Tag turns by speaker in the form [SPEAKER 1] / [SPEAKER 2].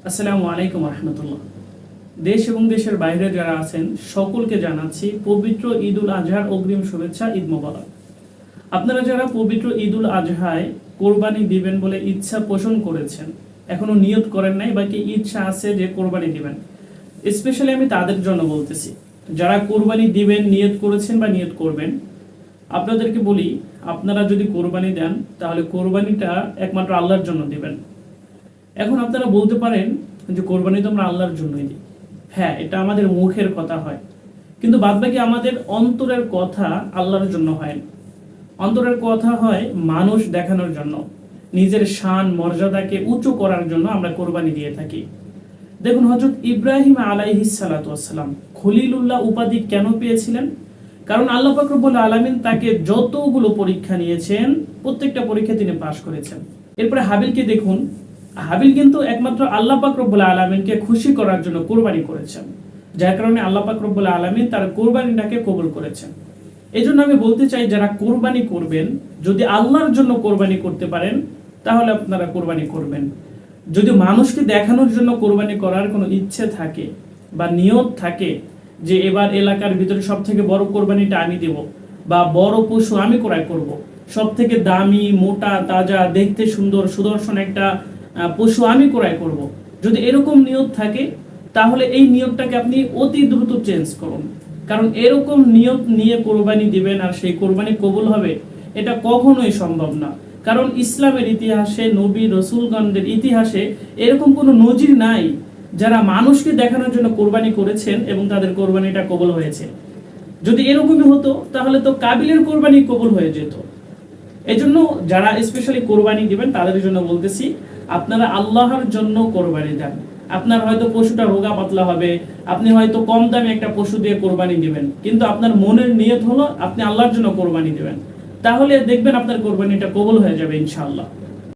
[SPEAKER 1] আসসালামু আলাইকুম রহমতুল্লাহ। দেশ এবং দেশের বাইরে যারা আছেন সকলকে জানাচ্ছি পবিত্র ঈদ উল আজহার অগ্রিম শুভেচ্ছা, ঈদ মোবারক। আপনারা যারা পবিত্র ঈদ উল আজহায় কোরবানি দিবেন বলে ইচ্ছা পোষণ করেছেন, এখনো নিয়ত করেন নাই, বাকি ইচ্ছা আছে যে কোরবানি দিবেন, স্পেশালি আমি তাদের জন্য বলতেছি। যারা কোরবানি দিবেন নিয়ত করেছেন বা নিয়ত করবেন, আপনাদেরকে বলি, আপনারা যদি কোরবানি দেন তাহলে কোরবানিটা একমাত্র আল্লাহর জন্য দিবেন। এখন আপনারা বলতে পারেন যে কোরবানি তো আমরা আল্লাহর জন্যই দিই। হ্যাঁ, এটা আমাদের মুখের কথা হয়, কিন্তু বাদবাকি আমাদের অন্তরের কথা আল্লাহর জন্য হয় না। অন্তরের কথা হয় মানুষ দেখানোর জন্য, নিজের শান মর্যাদাকে উঁচু করার জন্য আমরা কোরবানি দিয়ে থাকি। দেখুন, হযরত ইব্রাহিম আলাইহিস সালাতু ওয়াসসালাম খলিলুল্লাহ উপাধি কেন পেয়েছিলেন? কারণ আল্লাহ পাক রব্বুল আলামিন তাকে যতগুলো পরীক্ষা নিয়েছেন প্রত্যেকটা পরীক্ষা তিনি পাশ করেছেন। এরপরে হাবিলকে দেখুন, হাবিল কিন্তু একমাত্র আল্লাহ পাক রব্বুল আলামিনকে খুশি করার জন্য কোরবানি করেছেন, যার কারণে আল্লাহ পাক রব্বুল আলামিন তার কোরবানিটাকে কবুল করেছেন। এই জন্য আমি বলতে চাই, যারা কোরবানি করবেন, যদি আল্লাহর জন্য কোরবানি করতে পারেন তাহলে আপনারা কোরবানি করবেন। যদি মানুষকে দেখানোর জন্য কোরবানি করার কোনো ইচ্ছে থাকে বা নিয়ত থাকে যে এবার এলাকার ভিতরে সব থেকে বড় কোরবানিটা আমি দেব, বা বড় পশু আমি ক্রয় করব, সব থেকে দামি, মোটা, তাজা, দেখতে সুন্দর, সুদর্শন একটা পশু আমি ক্রয় করব, যদি এরকম নিয়ত থাকে তাহলে এই নিয়তটাকে আপনি অতি দ্রুত চেঞ্জ করুন। কারণ এরকম নিয়ত নিয়ে কোরবানি দিবেন আর সেই কোরবানি কবুল হবে, এটা কখনোই সম্ভব না। কারণ ইসলামের ইতিহাসে, নবী রসুলগণদের ইতিহাসে এরকম কোনো নজির নাই যারা মানুষকে দেখানোর জন্য কোরবানি করেছেন এবং তাদের কোরবানিটা কবুল হয়েছে। যদি এরকমই হতো তাহলে তো কাবিলের কোরবানি কবুল হয়ে যেত। এজন্য যারা স্পেশালি কোরবানি দিবেন তাদের জন্য বলতেছি, আপনারা আল্লাহর জন্য কোরবানি দেন। আপনার হয়তো পশুটা রোগা পাতলা হবে, আপনি হয়তো কম দামে একটা পশু দিয়ে কোরবানি দিবেন, কিন্তু আপনার মনের নিয়ত হলো আপনি আল্লাহর জন্য কোরবানি দিবেন, তাহলে দেখবেন আপনার কোরবানিটা কবুল হয়ে যাবে ইনশাআল্লাহ।